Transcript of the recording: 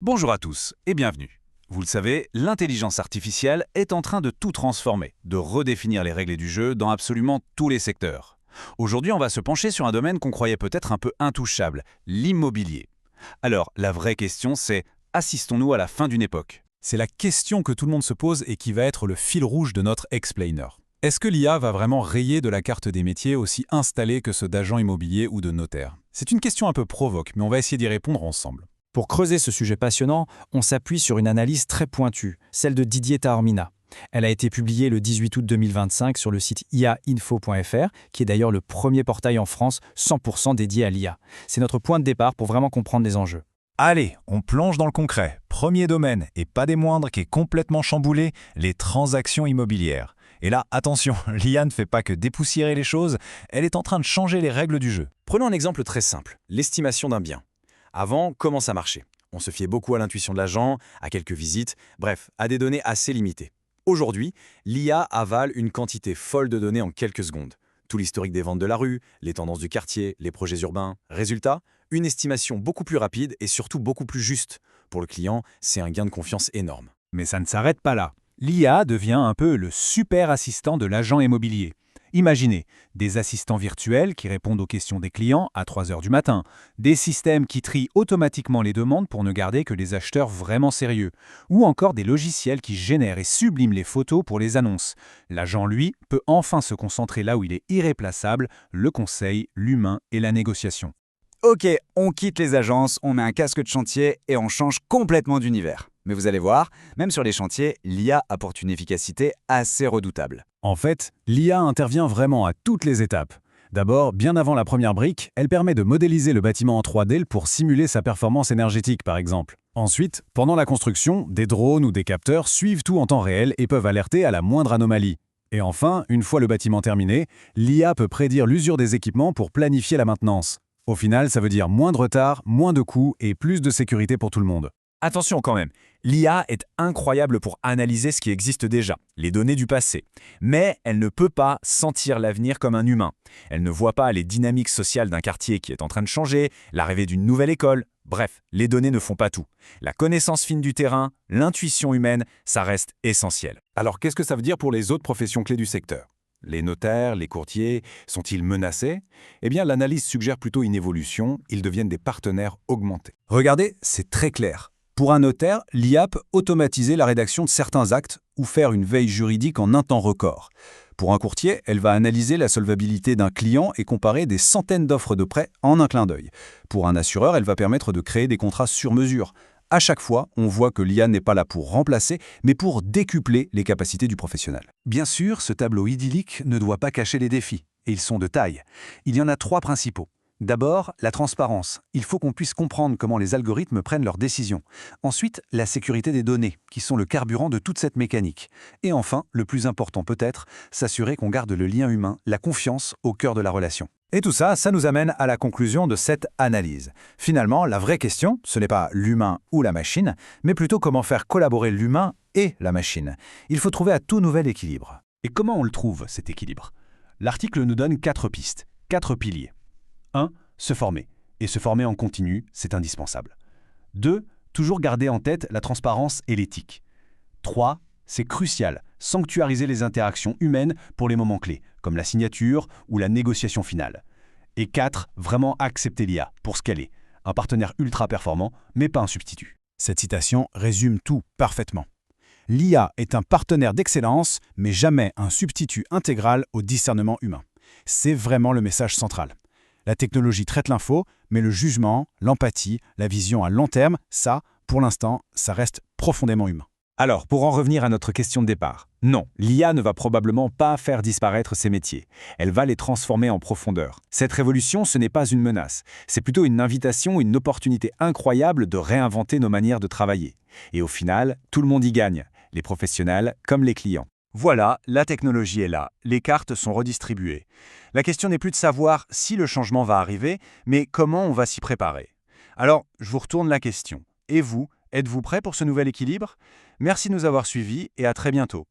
Bonjour à tous et bienvenue. Vous le savez, l'intelligence artificielle est en train de tout transformer, de redéfinir les règles du jeu dans absolument tous les secteurs. Aujourd'hui, on va se pencher sur un domaine qu'on croyait peut-être un peu intouchable, l'immobilier. Alors, la vraie question c'est, assistons-nous à la fin d'une époque? C'est la question que tout le monde se pose et qui va être le fil rouge de notre explainer. Est-ce que l'IA va vraiment rayer de la carte des métiers aussi installés que ceux d'agents immobiliers ou de notaires? C'est une question un peu provoque, mais on va essayer d'y répondre ensemble. Pour creuser ce sujet passionnant, on s'appuie sur une analyse très pointue, celle de Didier Taormina. Elle a été publiée le 18 août 2025 sur le site iainfo.fr, qui est d'ailleurs le premier portail en France 100% dédié à l'IA. C'est notre point de départ pour vraiment comprendre les enjeux. Allez, on plonge dans le concret. Premier domaine, et pas des moindres, qui est complètement chamboulé, les transactions immobilières. Et là, attention, l'IA ne fait pas que dépoussiérer les choses, elle est en train de changer les règles du jeu. Prenons un exemple très simple, l'estimation d'un bien. Avant, comment ça marchait? On se fiait beaucoup à l'intuition de l'agent, à quelques visites, bref, à des données assez limitées. Aujourd'hui, l'IA avale une quantité folle de données en quelques secondes. Tout l'historique des ventes de la rue, les tendances du quartier, les projets urbains. Résultat, une estimation beaucoup plus rapide et surtout beaucoup plus juste. Pour le client, c'est un gain de confiance énorme. Mais ça ne s'arrête pas là. L'IA devient un peu le super assistant de l'agent immobilier. Imaginez, des assistants virtuels qui répondent aux questions des clients à 3 heures du matin, des systèmes qui trient automatiquement les demandes pour ne garder que les acheteurs vraiment sérieux, ou encore des logiciels qui génèrent et subliment les photos pour les annonces. L'agent, lui, peut enfin se concentrer là où il est irréplaçable, le conseil, l'humain et la négociation. Ok, on quitte les agences, on met un casque de chantier et on change complètement d'univers. Mais vous allez voir, même sur les chantiers, l'IA apporte une efficacité assez redoutable. En fait, l'IA intervient vraiment à toutes les étapes. D'abord, bien avant la première brique, elle permet de modéliser le bâtiment en 3D pour simuler sa performance énergétique, par exemple. Ensuite, pendant la construction, des drones ou des capteurs suivent tout en temps réel et peuvent alerter à la moindre anomalie. Et enfin, une fois le bâtiment terminé, l'IA peut prédire l'usure des équipements pour planifier la maintenance. Au final, ça veut dire moins de retard, moins de coûts et plus de sécurité pour tout le monde. Attention quand même, l'IA est incroyable pour analyser ce qui existe déjà, les données du passé. Mais elle ne peut pas sentir l'avenir comme un humain. Elle ne voit pas les dynamiques sociales d'un quartier qui est en train de changer, l'arrivée d'une nouvelle école. Bref, les données ne font pas tout. La connaissance fine du terrain, l'intuition humaine, ça reste essentiel. Alors qu'est-ce que ça veut dire pour les autres professions clés du secteur? Les notaires, les courtiers, sont-ils menacés? Eh bien, l'analyse suggère plutôt une évolution, ils deviennent des partenaires augmentés. Regardez, c'est très clair. Pour un notaire, l'IA peut automatiser la rédaction de certains actes ou faire une veille juridique en un temps record. Pour un courtier, elle va analyser la solvabilité d'un client et comparer des centaines d'offres de prêt en un clin d'œil. Pour un assureur, elle va permettre de créer des contrats sur mesure. À chaque fois, on voit que l'IA n'est pas là pour remplacer, mais pour décupler les capacités du professionnel. Bien sûr, ce tableau idyllique ne doit pas cacher les défis, et ils sont de taille. Il y en a 3 principaux. D'abord, la transparence. Il faut qu'on puisse comprendre comment les algorithmes prennent leurs décisions. Ensuite, la sécurité des données, qui sont le carburant de toute cette mécanique. Et enfin, le plus important peut-être, s'assurer qu'on garde le lien humain, la confiance au cœur de la relation. Et tout ça, ça nous amène à la conclusion de cette analyse. Finalement, la vraie question, ce n'est pas l'humain ou la machine, mais plutôt comment faire collaborer l'humain et la machine. Il faut trouver un tout nouvel équilibre. Et comment on le trouve, cet équilibre? L'article nous donne 4 pistes, 4 piliers. 1. Se former. Et se former en continu, c'est indispensable. 2. Toujours garder en tête la transparence et l'éthique. 3. C'est crucial, sanctuariser les interactions humaines pour les moments clés, comme la signature ou la négociation finale. Et 4. Vraiment accepter l'IA pour ce qu'elle est. Un partenaire ultra performant, mais pas un substitut. Cette citation résume tout parfaitement. L'IA est un partenaire d'excellence, mais jamais un substitut intégral au discernement humain. C'est vraiment le message central. La technologie traite l'info, mais le jugement, l'empathie, la vision à long terme, ça, pour l'instant, ça reste profondément humain. Alors, pour en revenir à notre question de départ, non, l'IA ne va probablement pas faire disparaître ces métiers. Elle va les transformer en profondeur. Cette révolution, ce n'est pas une menace. C'est plutôt une invitation, une opportunité incroyable de réinventer nos manières de travailler. Et au final, tout le monde y gagne, les professionnels comme les clients. Voilà, la technologie est là, les cartes sont redistribuées. La question n'est plus de savoir si le changement va arriver, mais comment on va s'y préparer. Alors, je vous retourne la question. Et vous, êtes-vous prêt pour ce nouvel équilibre? Merci de nous avoir suivis et à très bientôt.